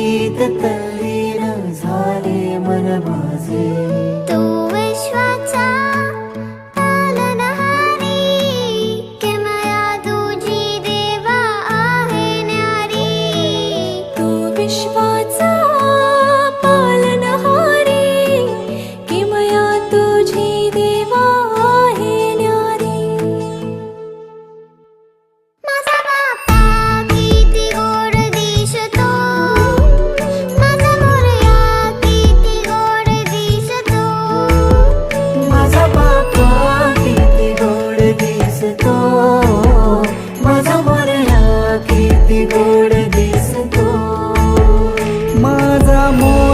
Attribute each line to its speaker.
Speaker 1: गीत तल्लीन झाले मन माझे.
Speaker 2: तू विश्वाचा पालनहारी, किमया तुझी देवा आहे न्यारी.
Speaker 3: तू विश्वाचा पालनहारी, किमया तुझी देवा आहे न्यारी.
Speaker 2: माझा बाप्पा किती गोड दिसतो, माझा मोरया किती गोड दिसतो.
Speaker 1: माझा बाप्पा किती गोड दिसतो, माझा मोरया किती गोड दिसतो. माझा मोर